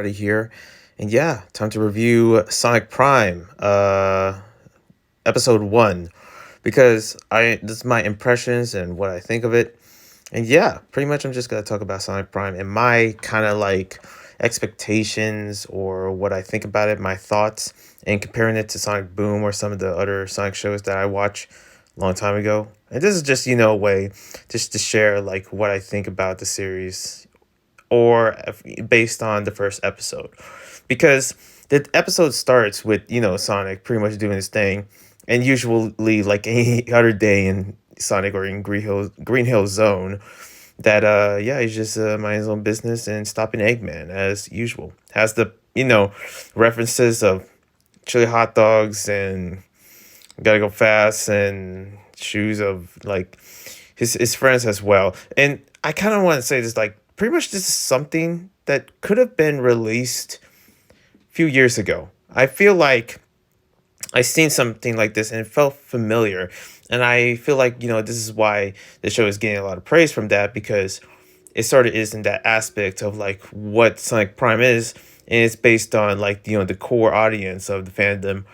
Already here. And yeah, time to review Sonic Prime, episode 1 because I this is my impressions and what I think of it. And yeah, pretty much I'm just going to talk about Sonic Prime and my kind of like expectations or what I think about it, my thoughts, and comparing it to Sonic Boom or some of the other Sonic shows that I watched a long time ago. And this is just, a way just to share like what I think about the series or based on the first episode, because the episode starts with Sonic pretty much doing his thing, and usually like any other day in Sonic or in Green Hill Zone, that yeah, he's just minding his own business and stopping Eggman as usual. Has the references of chili hot dogs and gotta go fast and shoes of like his friends as well. And I kind of want to say this, like, pretty much this is something that could have been released a few years ago. I feel like I seen something like this and it felt familiar. And I feel like, this is why the show is getting a lot of praise from that, because it sort of is in that aspect of like what Sonic Prime is, and it's based on like the core audience of the fandom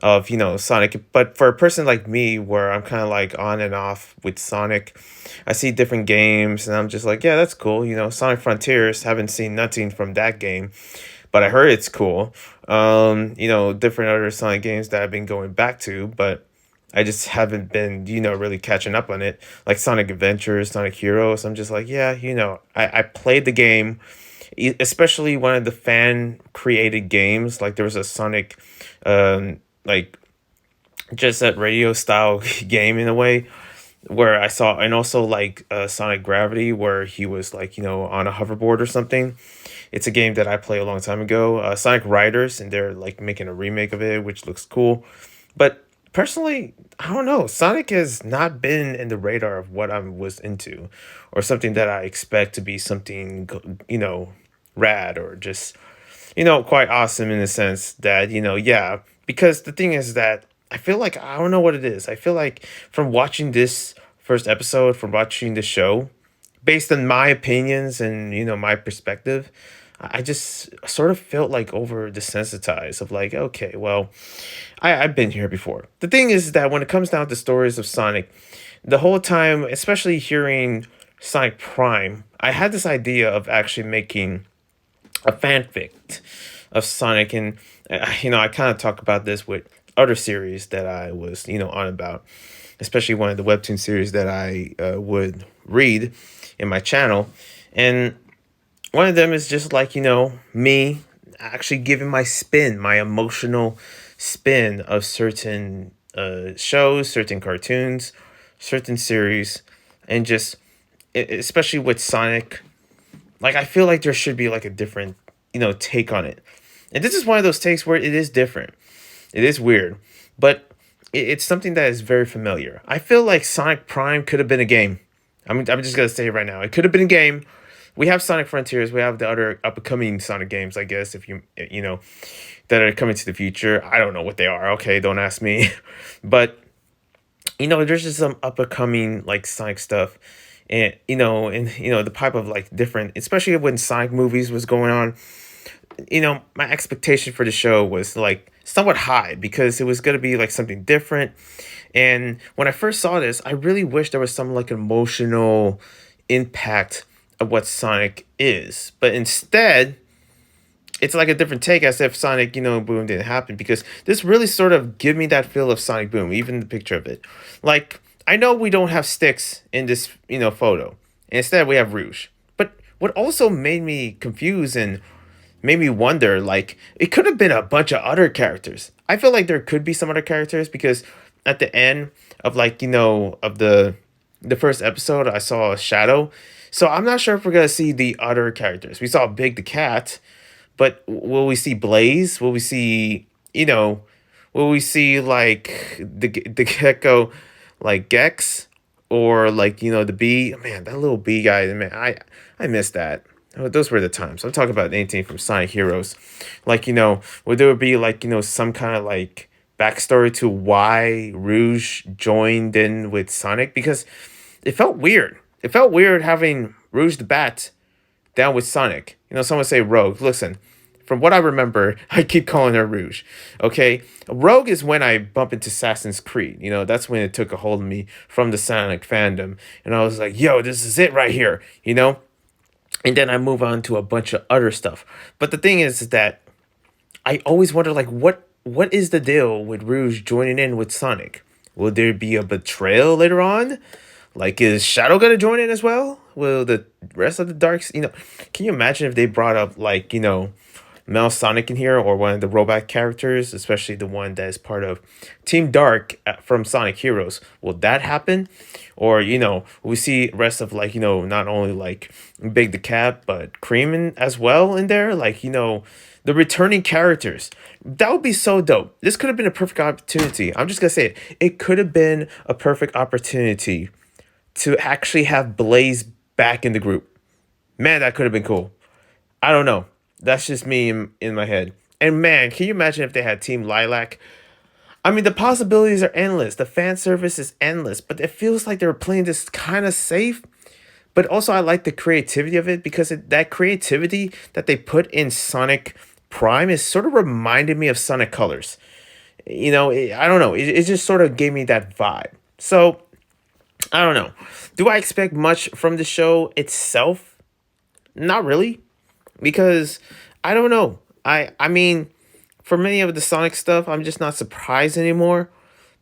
of Sonic. But for a person like me, where I'm kind of like on and off with Sonic, I see different games and I'm just like, yeah, that's cool. Sonic Frontiers, haven't seen nothing from that game, but I heard it's cool. Different other Sonic games that I've been going back to, but I just haven't been, really catching up on it. Like Sonic Adventures, Sonic Heroes. I'm just like, yeah, I played the game, especially one of the fan created games. Like there was a Sonic, like just that radio style game in a way, where I saw, and also like Sonic Gravity, where he was like, on a hoverboard or something. It's a game that I played a long time ago. Sonic Riders, and they're like making a remake of it, which looks cool. But personally, I don't know. Sonic has not been in the radar of what I was into, or something that I expect to be something, rad, or just, quite awesome in the sense that, yeah. Because the thing is that I feel like I don't know what it is. I feel like from watching this first episode, from watching the show, based on my opinions and my perspective, I just sort of felt like over desensitized of like, okay, well, I've been here before. The thing is that when it comes down to stories of Sonic, the whole time, especially hearing Sonic Prime, I had this idea of actually making a fanfic of Sonic. And I kind of talk about this with other series that I was on about, especially one of the webtoon series that I would read in my channel. And one of them is just like, me actually giving my spin, my emotional spin of certain shows, certain cartoons, certain series, and just especially with Sonic, like I feel like there should be like a different, take on it. And this is one of those takes where it is different. It is weird, but it's something that is very familiar. I feel like Sonic Prime could have been a game. I'm just gonna say it right now. It could have been a game. We have Sonic Frontiers. We have the other up and coming Sonic games, I guess, if that are coming to the future. I don't know what they are. Okay, don't ask me. But there's just some up and coming like Sonic stuff, and the pipe of like different, especially when Sonic movies was going on. My expectation for the show was like somewhat high because it was going to be like something different. And when I first saw this, I really wish there was some like emotional impact of what Sonic is. But instead, it's like a different take, as if Sonic, Boom didn't happen, because this really sort of give me that feel of Sonic Boom, even the picture of it. Like, I know we don't have Sticks in this, photo. Instead, we have Rouge. But what also made me confused and made me wonder, like, it could have been a bunch of other characters. I feel like there could be some other characters, because at the end of like, of the first episode, I saw a shadow. So I'm not sure if we're gonna see the other characters. We saw Big the Cat, but will we see Blaze? Will we see, will we see like the gecko, like Gex, or like the bee? Man, that little bee guy, man, I miss that. Oh, those were the times. I'm talking about anything from Sonic Heroes. Like, would there be like, some kind of like backstory to why Rouge joined in with Sonic? Because it felt weird. It felt weird having Rouge the Bat down with Sonic. Someone say Rogue. Listen, from what I remember, I keep calling her Rouge. Okay, Rogue is when I bump into Assassin's Creed. You know, that's when it took a hold of me from the Sonic fandom, and I was like, "Yo, this is it right here." You know, and then I move on to a bunch of other stuff. But the thing is that I always wonder, like, what is the deal with Rouge joining in with Sonic? Will there be a betrayal later on? Like, is Shadow gonna join in as well? Will the rest of the Darks, can you imagine if they brought up, like, Mel Sonic in here, or one of the robot characters, especially the one that is part of Team Dark from Sonic Heroes? Will that happen? Or, we see rest of, like, not only like Big the Cat, but Cream as well in there, like, the returning characters. That would be so dope. This could have been a perfect opportunity. I'm just gonna say it. It could have been a perfect opportunity to actually have Blaze back in the group. Man, that could have been cool. I don't know. That's just me in my head. And man, can you imagine if they had Team Lilac? I mean, the possibilities are endless. The fan service is endless, but it feels like they were playing this kind of safe. But also, I like the creativity of it, because that creativity that they put in Sonic Prime is sort of reminded me of Sonic Colors. I don't know. It just sort of gave me that vibe. So I don't know. Do I expect much from the show itself? Not really, because I don't know. I mean, for many of the Sonic stuff, I'm just not surprised anymore.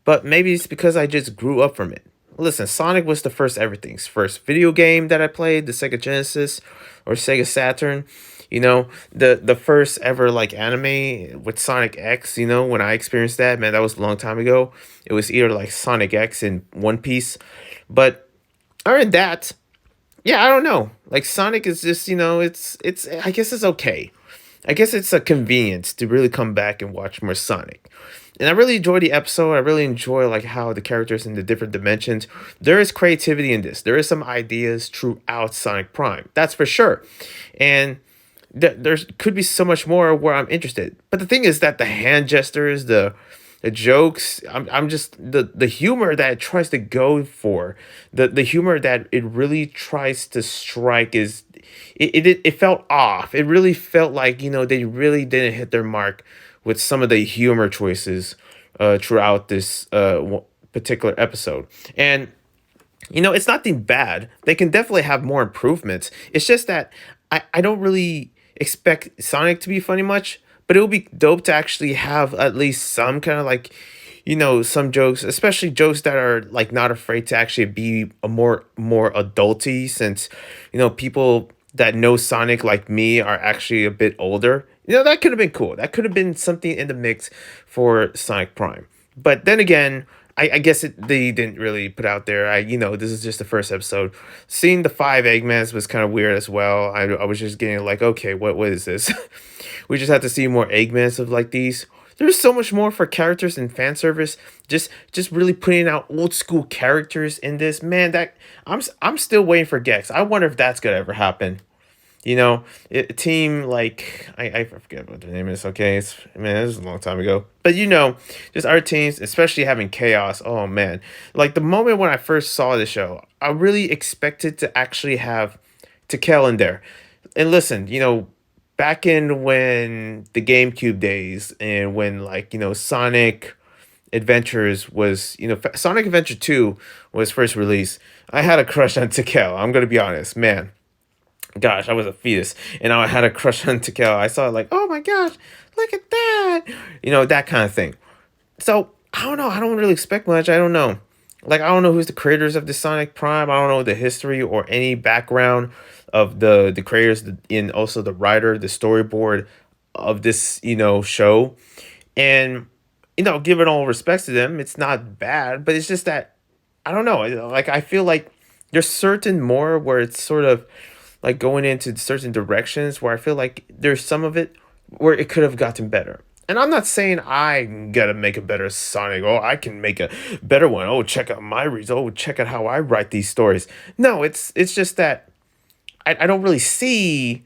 But maybe it's because I just grew up from it. Listen, Sonic was the first everything's first video game that I played, the Sega Genesis or Sega Saturn. The first ever like anime with Sonic X, when I experienced that, man, that was a long time ago. It was either like Sonic X and One Piece. But other than that, yeah, I don't know. Like Sonic is just, it's I guess it's okay. I guess it's a convenience to really come back and watch more Sonic. And I really enjoy the episode. I really enjoy like how the characters in the different dimensions. There is creativity in this. There is some ideas throughout Sonic Prime. That's for sure. And there could be so much more where I'm interested. But the thing is that the hand gestures, the jokes, I'm just the humor that it tries to go for, the humor that it really tries to strike is it felt off. It really felt like, they really didn't hit their mark with some of the humor choices throughout this particular episode. And it's nothing bad. They can definitely have more improvements. It's just that I don't really expect Sonic to be funny much, but it would be dope to actually have at least some kind of like, some jokes, especially jokes that are like not afraid to actually be a more adulty, since, people that know Sonic like me are actually a bit older. That could have been cool. That could have been something in the mix for Sonic Prime. But then again, I guess they didn't really put out there. This is just the first episode. Seeing the five Eggmans was kind of weird as well. I was just getting like, okay, what is this? We just have to see more Eggmans of like these. There's so much more for characters and fan service. Just really putting out old school characters in this. Man, that I'm still waiting for Gex. I wonder if that's gonna ever happen. A team like I forget what their name is. Okay, this is a long time ago. But just our teams, especially having Chaos. Oh man, like the moment when I first saw the show, I really expected to actually have Tikal in there. And listen, back in when the GameCube days, and when like Sonic Adventures was, Sonic Adventure 2 was first released, I had a crush on Tikal. I'm gonna be honest, man. Gosh, I was a fetus, and I had a crush on Tikal. I saw it like, oh my gosh, look at that, that kind of thing. So I don't know. I don't really expect much. I don't know. Like, I don't know who's the creators of the Sonic Prime. I don't know the history or any background of the creators, and also the writer, the storyboard of this show. And given all respects to them, it's not bad, but it's just that I don't know. Like, I feel like there's certain more where it's sort of like going into certain directions where I feel like there's some of it where it could have gotten better. And I'm not saying I gotta make a better Sonic. Oh, I can make a better one. Oh, check out my reads. Oh, check out how I write these stories. No, it's just that I don't really see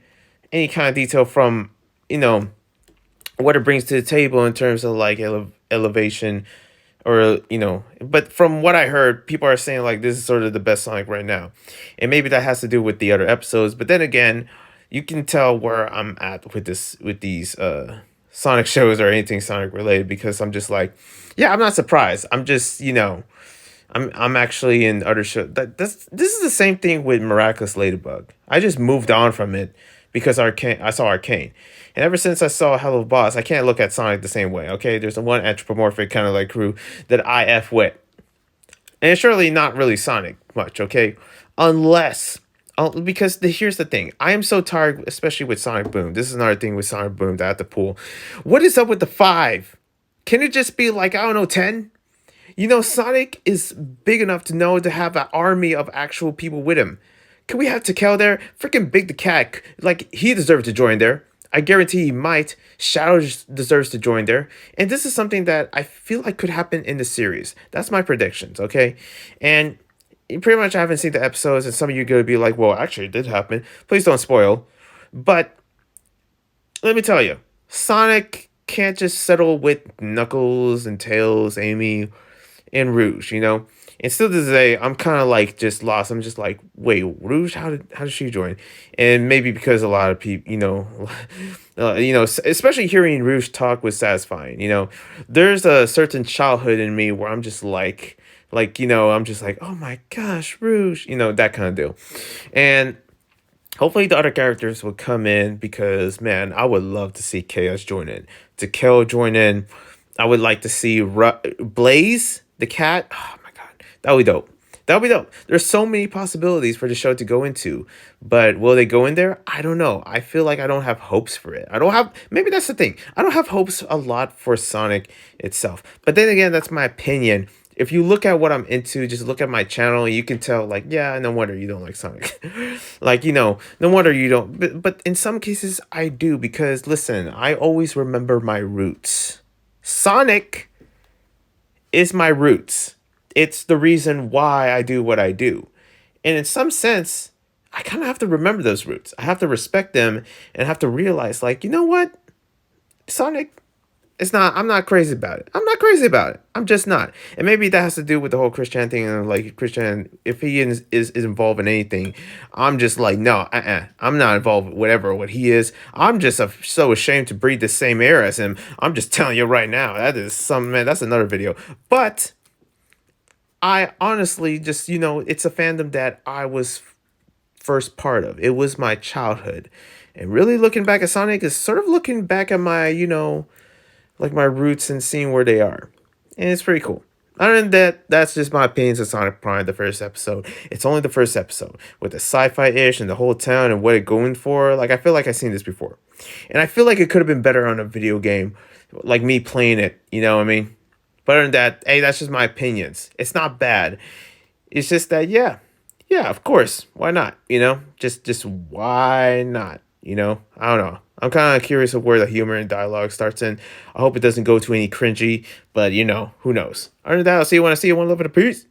any kind of detail from, what it brings to the table in terms of like elevation, or but from what I heard, people are saying like this is sort of the best Sonic right now. And maybe that has to do with the other episodes, but then again, you can tell where I'm at with these Sonic shows or anything Sonic related because I'm just like, yeah, I'm not surprised. I'm just, I'm actually in utter show. This is the same thing with Miraculous Ladybug. I just moved on from it because Arcane. I saw Arcane, and ever since I saw Hello Boss, I can't look at Sonic the same way. Okay, there's the one anthropomorphic kind of like crew that I f with, and it's surely not really Sonic much. Okay, unless. Because here's the thing, I am so tired, especially with Sonic Boom. This is another thing with Sonic Boom that I have to pull. What is up with the 5? Can it just be like, I don't know, 10? Sonic is big enough to know to have an army of actual people with him. Can we have Takel there? Freaking Big the Cat. Like, he deserves to join there. I guarantee he might. Shadow deserves to join there. And this is something that I feel like could happen in the series. That's my predictions, okay? And pretty much I haven't seen the episodes, and some of you are going to be like, well, actually, it did happen. Please don't spoil. But let me tell you, Sonic can't just settle with Knuckles and Tails, Amy, and Rouge. And still to this day, I'm kind of like just lost. I'm just like, wait, Rouge, how did she join? And maybe because a lot of people, especially hearing Rouge talk was satisfying. There's a certain childhood in me where I'm just I'm just like, oh my gosh, Rouge, that kind of deal. And hopefully the other characters will come in because, man, I would love to see Chaos join in. To Kel join in. I would like to see Blaze, the cat. Oh my god. That would be dope. That would be dope. There's so many possibilities for the show to go into. But will they go in there? I don't know. I feel like I don't have hopes for it. Maybe that's the thing. I don't have hopes a lot for Sonic itself. But then again, that's my opinion. If you look at what I'm into, just look at my channel, you can tell, like, yeah, no wonder you don't like Sonic. Like, no wonder you don't. But in some cases, I do, because, listen, I always remember my roots. Sonic is my roots. It's the reason why I do what I do. And in some sense, I kind of have to remember those roots. I have to respect them and have to realize, like, you know what? Sonic, I'm not crazy about it. I'm not crazy about it. I'm just not. And maybe that has to do with the whole Christian thing. And like Christian, if he is involved in anything, I'm just like, no, I'm not involved with what he is. I'm just so ashamed to breathe the same air as him. I'm just telling you right now. Man, that's another video. But I honestly just, it's a fandom that I was first part of. It was my childhood. And really looking back at Sonic is sort of looking back at my, like my roots and seeing where they are. And it's pretty cool. Other than that, that's just my opinions of Sonic Prime, the first episode. It's only the first episode. With the sci-fi-ish and the whole town and what it's going for. Like, I feel like I've seen this before. And I feel like it could have been better on a video game. Like me playing it, you know what I mean? But other than that, hey, that's just my opinions. It's not bad. It's just that, yeah, of course. Why not? Just why not? I don't know. I'm kind of curious of where the humor and dialogue starts in. I hope it doesn't go to any cringy, but who knows? Other than that, I'll see you when I see you. One love and a peace.